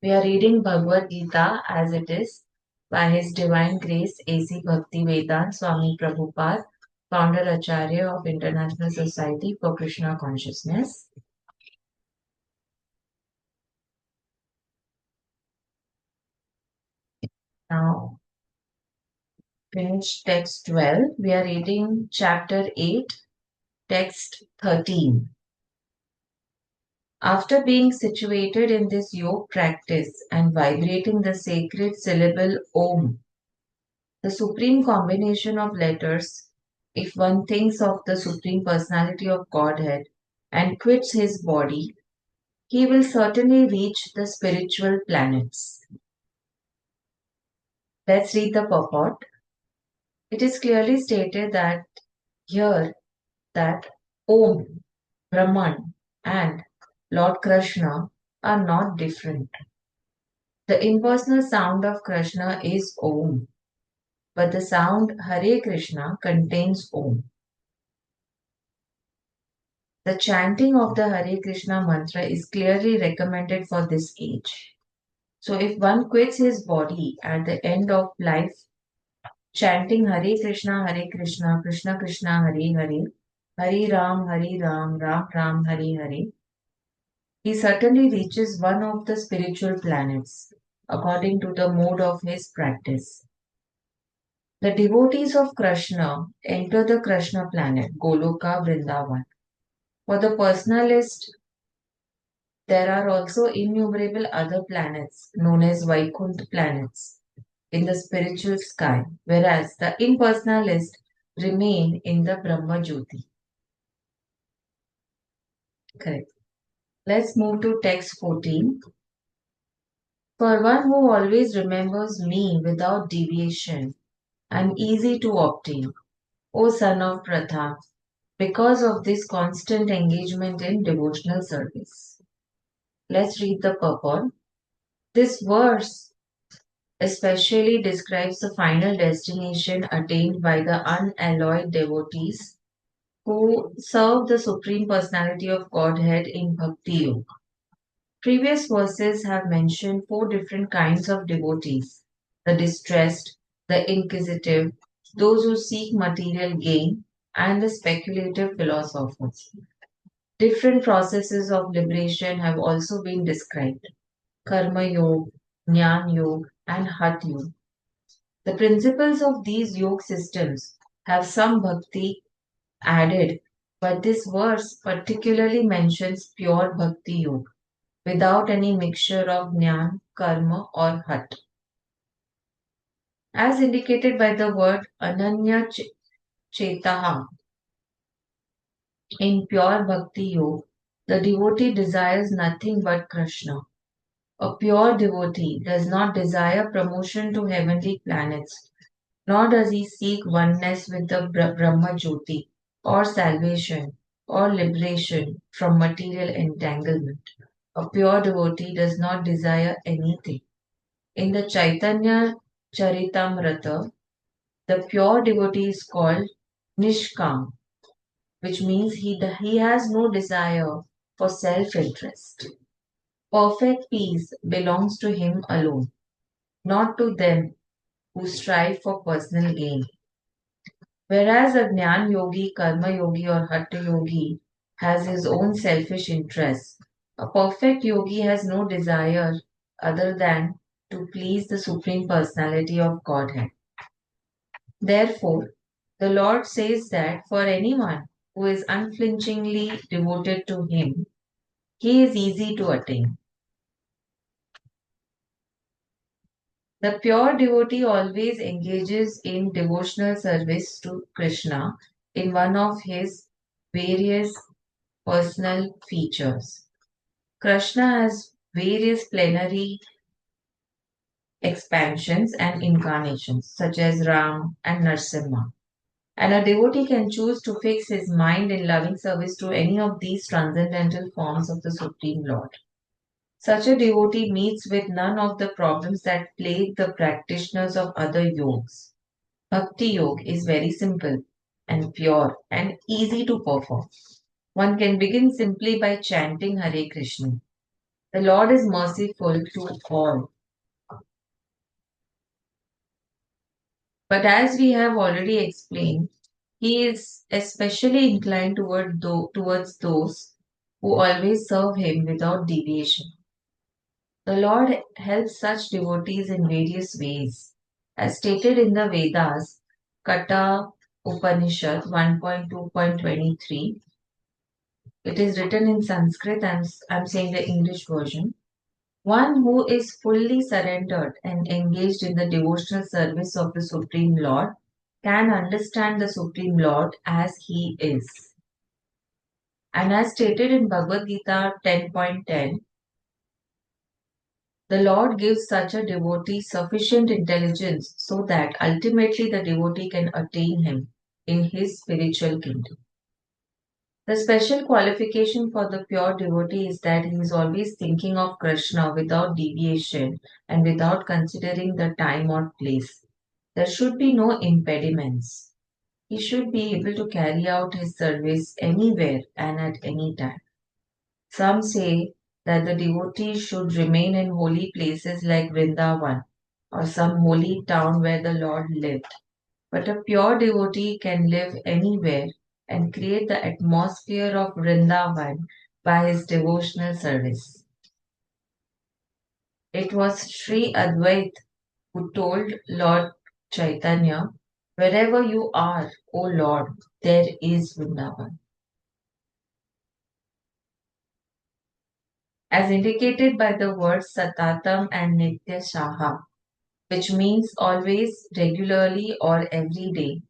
We are reading Bhagwat Geeta as it is by His Divine Grace A.C. Bhaktivedanta Swami Prabhupada, founder Acharya of International Society for Krishna Consciousness. Now, finish text 12. We are reading chapter 8, text 13. After being situated in this yoga practice and vibrating the sacred syllable Om, the supreme combination of letters, if one thinks of the Supreme Personality of Godhead and quits his body, he will certainly reach the spiritual planets. Let's read the purport. It is clearly stated that here that Om, Brahman, and Lord Krishna are not different. The impersonal sound of Krishna is Om, but the sound Hare Krishna contains Om. The chanting of the Hare Krishna mantra is clearly recommended for this age. So, if one quits his body at the end of life, chanting Hare Krishna, Krishna Krishna, Hare Hare, Hare Ram, Ram Ram, Hare Hare, he certainly reaches one of the spiritual planets according to the mode of his practice. The devotees of Krishna enter the Krishna planet, Goloka Vrindavan. For the personalist, there are also innumerable other planets known as Vaikuntha planets in the spiritual sky, whereas the impersonalists remain in the Brahma Jyoti. Correct. Let's move to text 14. For one who always remembers me without deviation, I am easy to obtain, O son of Pratha, because of this constant engagement in devotional service. Let's read the purport. This verse especially describes the final destination attained by the unalloyed devotees who serve the Supreme Personality of Godhead in Bhakti Yoga. Previous verses have mentioned four different kinds of devotees: the distressed, the inquisitive, those who seek material gain, and the speculative philosophers. Different processes of liberation have also been described: Karma Yoga, Jnana Yoga, and Hatha Yoga. The principles of these yoga systems have some bhakti added, but this verse particularly mentions pure bhakti yoga without any mixture of jnana, karma, or hat. As indicated by the word ananya chetaha, in pure bhakti yoga, the devotee desires nothing but Krishna. A pure devotee does not desire promotion to heavenly planets, nor does he seek oneness with the Brahma Jyoti, or salvation, or liberation from material entanglement. A pure devotee does not desire anything. In the Chaitanya Charitamrita, the pure devotee is called Nishkam, which means he has no desire for self-interest. Perfect peace belongs to him alone, not to them who strive for personal gain. Whereas a Jnana Yogi, Karma Yogi, or Hatha Yogi has his own selfish interests, a perfect yogi has no desire other than to please the Supreme Personality of Godhead. Therefore, the Lord says that for anyone who is unflinchingly devoted to Him, He is easy to attain. The pure devotee always engages in devotional service to Krishna in one of his various personal features. Krishna has various plenary expansions and incarnations, such as Ram and Narsimha. And a devotee can choose to fix his mind in loving service to any of these transcendental forms of the Supreme Lord. Such a devotee meets with none of the problems that plague the practitioners of other yogas. Bhakti Yoga is very simple and pure and easy to perform. One can begin simply by chanting Hare Krishna. The Lord is merciful to all. But as we have already explained, He is especially inclined towards those who always serve Him without deviation. The Lord helps such devotees in various ways. As stated in the Vedas, Kata Upanishad 1.2.23, it is written in Sanskrit, I'm saying the English version. One who is fully surrendered and engaged in the devotional service of the Supreme Lord can understand the Supreme Lord as He is. And as stated in Bhagwat Geeta 10.10, the Lord gives such a devotee sufficient intelligence so that ultimately the devotee can attain Him in His spiritual kingdom. The special qualification for the pure devotee is that he is always thinking of Krishna without deviation and without considering the time or place. There should be no impediments. He should be able to carry out his service anywhere and at any time. Some say that the devotee should remain in holy places like Vrindavan or some holy town where the Lord lived. But a pure devotee can live anywhere and create the atmosphere of Vrindavan by his devotional service. It was Sri Advait who told Lord Chaitanya, "Wherever you are, O Lord, there is Vrindavan." As indicated by the words Satatam and Nitya Shaha, which means always, regularly, or every day.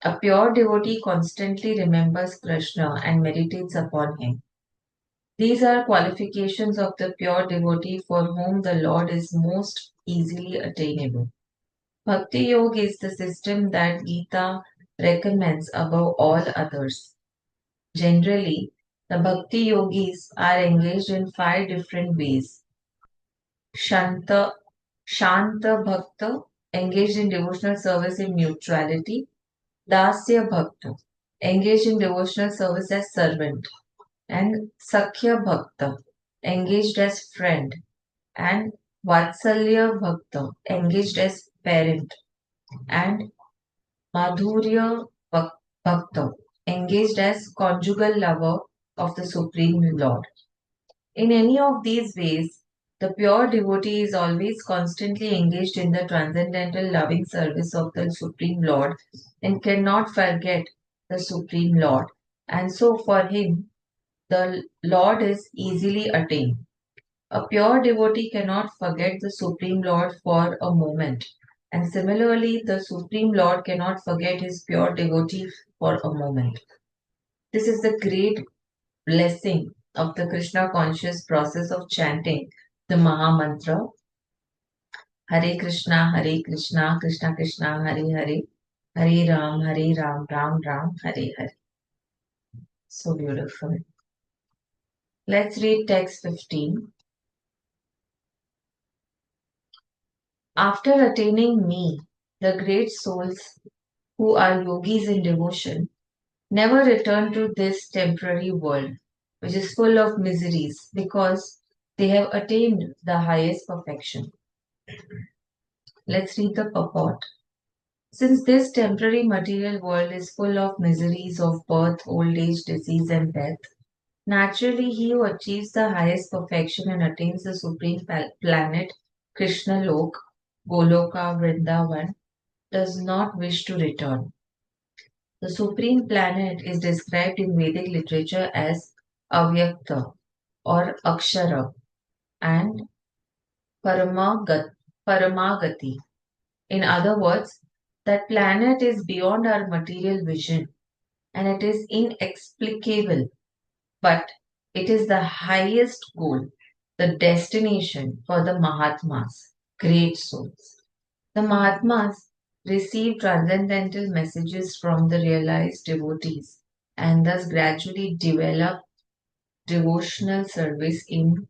A pure devotee constantly remembers Krishna and meditates upon him. These are qualifications of the pure devotee for whom the Lord is most easily attainable. Bhakti Yoga is the system that Gita recommends above all others. Generally, the Bhakti Yogis are engaged in 5 different ways. Shanta, Shanta Bhakta, engaged in devotional service in neutrality. Dasya Bhakta, engaged in devotional service as servant. And Sakhya Bhakta, engaged as friend. And Vatsalya Bhakta, engaged as parent. And Madhurya Bhakta, engaged as conjugal lover of the Supreme Lord. In any of these ways, the pure devotee is always constantly engaged in the transcendental loving service of the Supreme Lord and cannot forget the Supreme Lord. And so for him, the Lord is easily attained. A pure devotee cannot forget the Supreme Lord for a moment. And similarly, the Supreme Lord cannot forget his pure devotee for a moment. This is the great blessing of the Krishna conscious process of chanting the Maha Mantra Hare Krishna, Hare Krishna, Krishna Krishna, Hare Hare, Hare Ram, Ram Ram, Hare Hare. So beautiful. Let's read text 15. After attaining me, the great souls who are yogis in devotion never return to this temporary world, which is full of miseries, because they have attained the highest perfection. Let's read the purport. Since this temporary material world is full of miseries of birth, old age, disease, and death, naturally he who achieves the highest perfection and attains the supreme planet, Krishna Lok, Goloka, Vrindavan, does not wish to return. The supreme planet is described in Vedic literature as Avyakta or Akshara and Paramagati. In other words, that planet is beyond our material vision and it is inexplicable, but it is the highest goal, the destination for the Mahatmas, great souls. The Mahatmas receive transcendental messages from the realized devotees and thus gradually develop devotional service in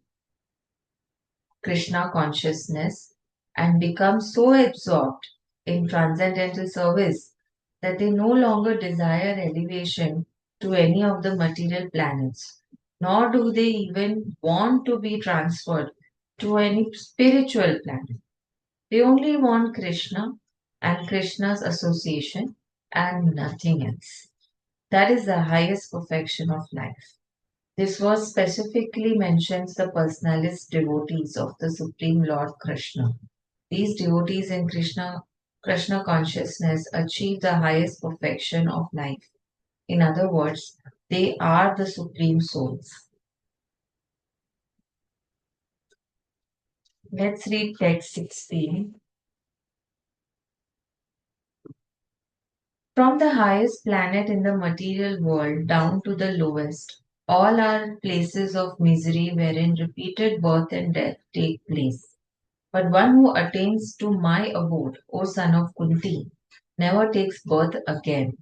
Krishna consciousness and become so absorbed in transcendental service that they no longer desire elevation to any of the material planets. nor do they even want to be transferred to any spiritual planet. They only want Krishna and Krishna's association and nothing else. That is the highest perfection of life. This verse specifically mentions the personalist devotees of the Supreme Lord Krishna. These devotees in Krishna consciousness achieve the highest perfection of life. In other words, they are the supreme souls. Let's read text 16. From the highest planet in the material world down to the lowest, all are places of misery wherein repeated birth and death take place. But one who attains to my abode, O son of Kunti, never takes birth again.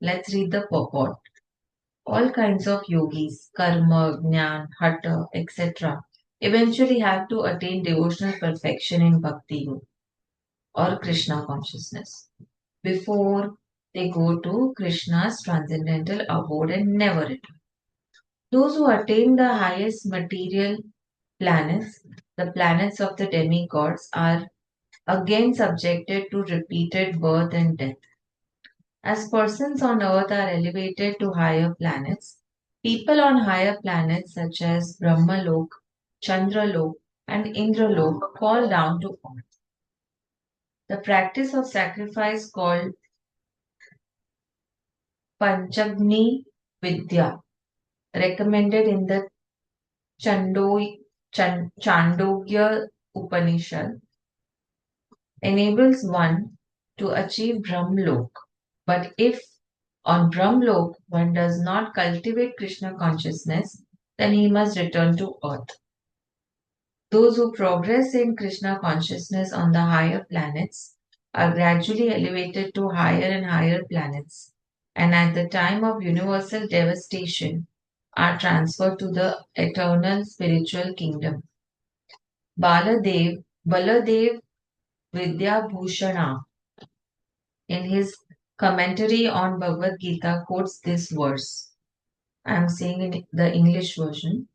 Let's read the purport. All kinds of yogis, karma, jnana, hatha, etc., eventually have to attain devotional perfection in bhakti yoga or Krishna consciousness before they go to Krishna's transcendental abode and never return. Those who attain the highest material planets, the planets of the demigods, are again subjected to repeated birth and death. As persons on earth are elevated to higher planets, people on higher planets such as Brahmalok, Chandralok, and Indralok fall down to earth. The practice of sacrifice called Panchagni Vidya, recommended in the Chandogya Upanishad, enables one to achieve Brahmlok. But if on Brahmlok one does not cultivate Krishna consciousness, then he must return to earth. Those who progress in Krishna consciousness on the higher planets are gradually elevated to higher and higher planets, and at the time of universal devastation are transferred to the eternal spiritual kingdom. Baladev Vidyabhushana, in his commentary on Bhagwat Geeta, quotes this verse. I am saying in the English version.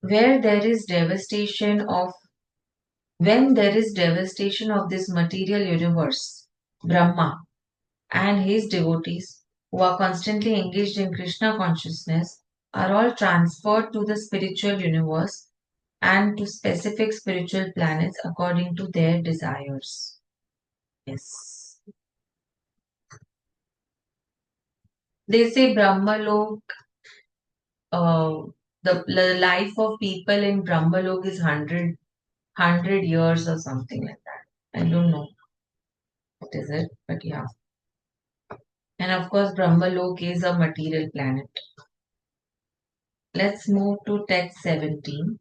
Where there is devastation of When there is devastation of this material universe, Brahma and his devotees, who are constantly engaged in Krishna consciousness, are all transferred to the spiritual universe and to specific spiritual planets according to their desires. Yes. They say Brahmalok, uh, the life of people in Brahmalok is 100 years or something like that. I don't know what is it, but yeah. And of course, Brahmalok is a material planet. Let's move to text 17.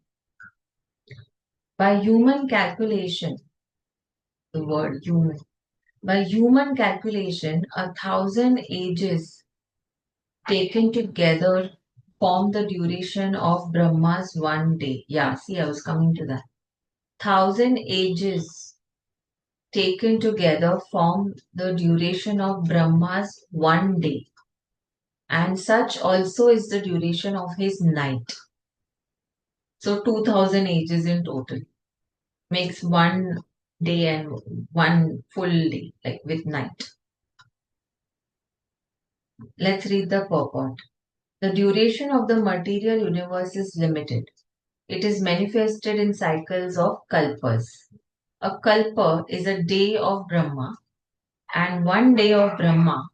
By human calculation, the word human, by human calculation, 1,000 ages taken together form the duration of Brahma's one day. Yeah, see, I was coming to that. 1,000 ages taken together form the duration of Brahma's one day. And such also is the duration of his night. So 2,000 ages in total makes one day and one full day, like with night. Let's read the purport. The duration of the material universe is limited. It is manifested in cycles of kalpas. A kalpa is a day of Brahma, and one day of Brahma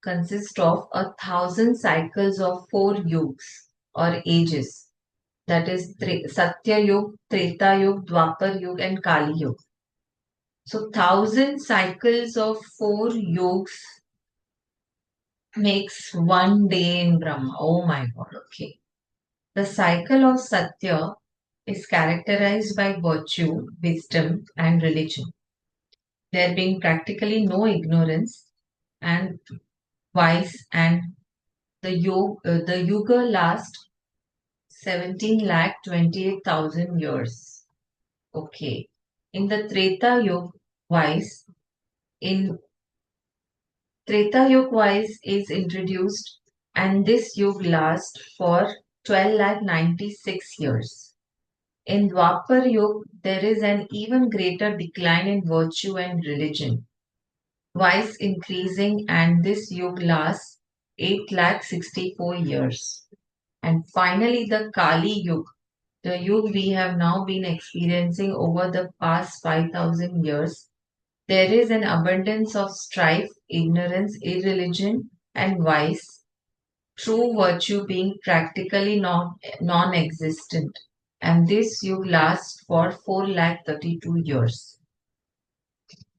consists of 1,000 cycles of 4 yugs or ages. That is Satya Yug, Treta Yug, Dwapar Yug, and Kali Yug. So 1,000 cycles of 4 yugs makes one day in Brahma. Oh my God, okay. The cycle of Satya is characterized by virtue, wisdom, and religion. There being practically no ignorance and vice, and the yuga lasts 17,28,000 years. Okay. In the Treta Yuga, vice, in Treta Yuga wise is introduced, and this yuga lasts for 12 lakh 96 years. In Dwapar Yuga, there is an even greater decline in virtue and religion, vice increasing, and this yuga lasts 8 lakh 64 years. And finally, the Kali Yuga, the yuga we have now been experiencing over the past 5,000 years. There is an abundance of strife, ignorance, irreligion, and vice, true virtue being practically non existent. And this yuga lasts for 4 lakh 32 years.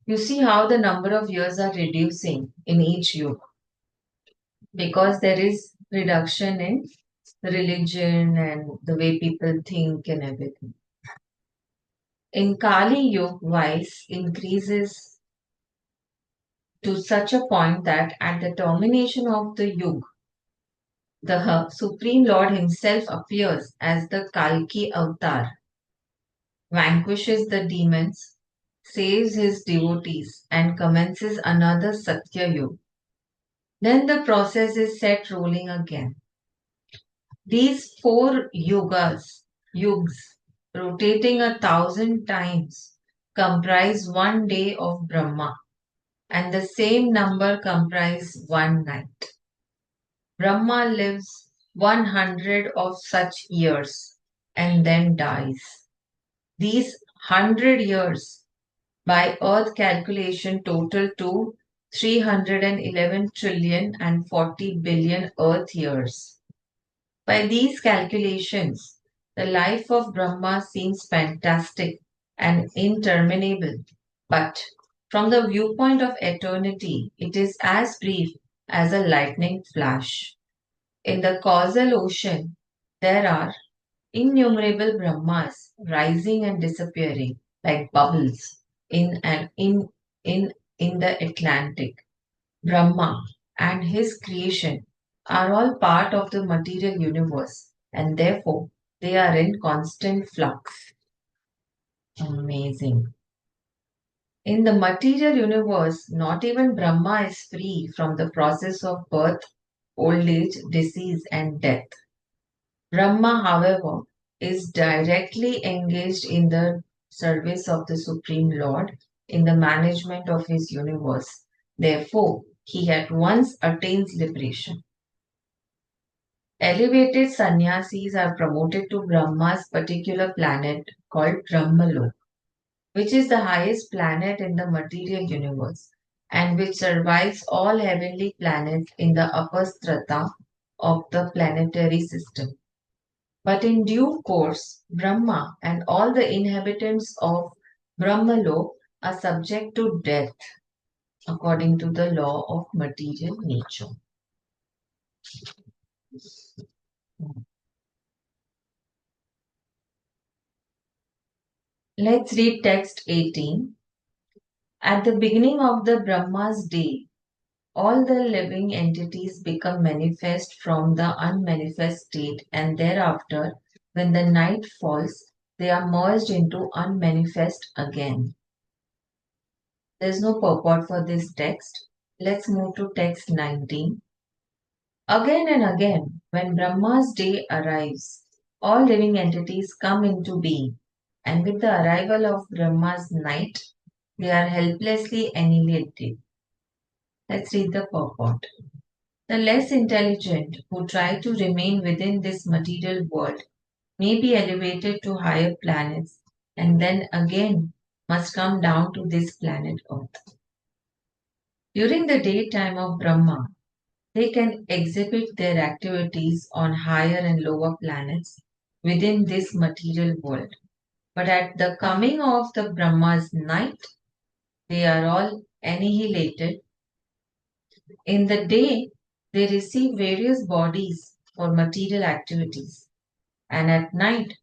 You see how the number of years are reducing in each yuga because there is reduction in religion and the way people think and everything. In Kali Yuga, vice increases to such a point that at the termination of the Yuga, the Supreme Lord himself appears as the Kalki avatar, vanquishes the demons, saves his devotees, and commences another Satya Yuga. Then the process is set rolling again. These four yugs, rotating 1,000 times, comprise one day of Brahma, and the same number comprise one night. Brahma lives 100 of such years and then dies. These 100 years by earth calculation total to 311 trillion and 40 billion earth years. By these calculations, the life of Brahma seems fantastic and interminable, but from the viewpoint of eternity, it is as brief as a lightning flash. In the causal ocean, there are innumerable Brahmas rising and disappearing like bubbles in and in the Atlantic. Brahma and his creation are all part of the material universe and therefore they are in constant flux. Amazing. In the material universe, not even Brahma is free from the process of birth, old age, disease, and death. Brahma, however, is directly engaged in the service of the Supreme Lord in the management of his universe. Therefore, he at once attains liberation. Elevated sannyasis are promoted to Brahma's particular planet called Brahmalok, which is the highest planet in the material universe and which survives all heavenly planets in the upper strata of the planetary system. But in due course, Brahma and all the inhabitants of Brahmalok are subject to death according to the law of material nature. Let's read text 18. At the beginning of the Brahma's day, all the living entities become manifest from the unmanifest state, and thereafter, when the night falls, they are merged into unmanifest again. There is no purport for this text. Let's move to text 19. Again and again, when Brahma's day arrives, all living entities come into being, and with the arrival of Brahma's night, they are helplessly annihilated. Let's read the purport. The less intelligent who try to remain within this material world may be elevated to higher planets and then again must come down to this planet Earth. During the daytime of Brahma, they can exhibit their activities on higher and lower planets within this material world. But at the coming of the Brahma's night, they are all annihilated. In the day, they receive various bodies for material activities, and at night,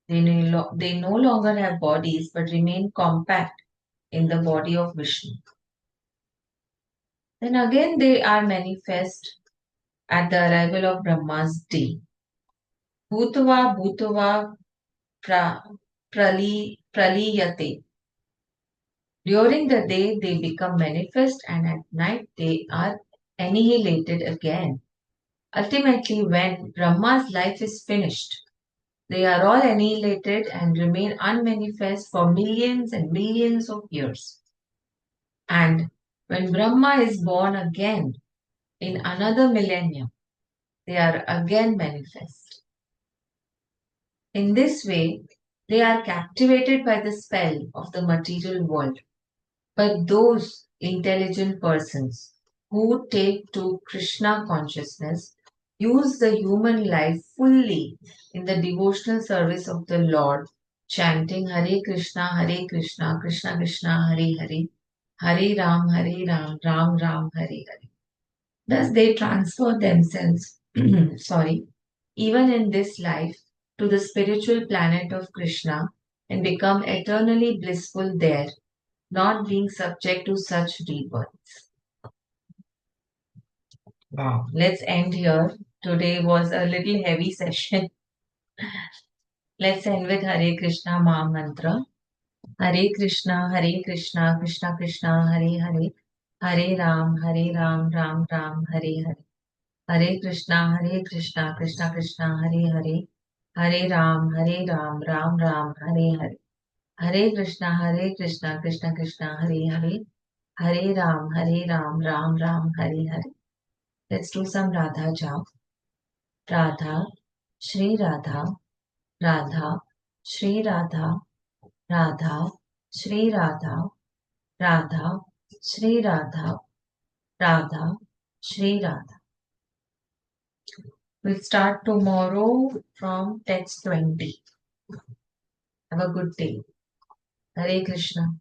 they no longer have bodies but remain compact in the body of Vishnu. Then again, they are manifest at the arrival of Brahma's day. Bhutva Bhutva pra, Praliyate. During the day, they become manifest, and at night, they are annihilated again. Ultimately, when Brahma's life is finished, they are all annihilated and remain unmanifest for millions and millions of years. And when Brahma is born again in another millennium, they are again manifest. In this way, they are captivated by the spell of the material world. But those intelligent persons who take to Krishna consciousness use the human life fully in the devotional service of the Lord, chanting Hare Krishna, Krishna Krishna, Hare Hare, Hare Ram, Ram Ram, Hare Hare. Thus they transfer themselves, sorry, even in this life, to the spiritual planet of Krishna and become eternally blissful there, not being subject to such rebirths. Wow. Let's end here. Today was a little heavy session. Let's end with Hare Krishna Maha Mantra. Hare Krishna, Krishna Krishna, Hare Hare. Hare Ram, Ram Ram, Hare Hare. Hare Krishna, Krishna Krishna, Hare Hare. Hare Ram, Ram Ram, Hare Hare. Hare Krishna, Krishna Krishna, Hare Hare. Hare Ram, Ram Ram, Hare Hare. Let's do some Radha Jap. Radha, Shri Radha, Radha, Shri Radha, Radha, Shri Radha, Radha, Shri Radha, Radha, Shri Radha. We'll start tomorrow from text 20. Have a good day. Hare Krishna.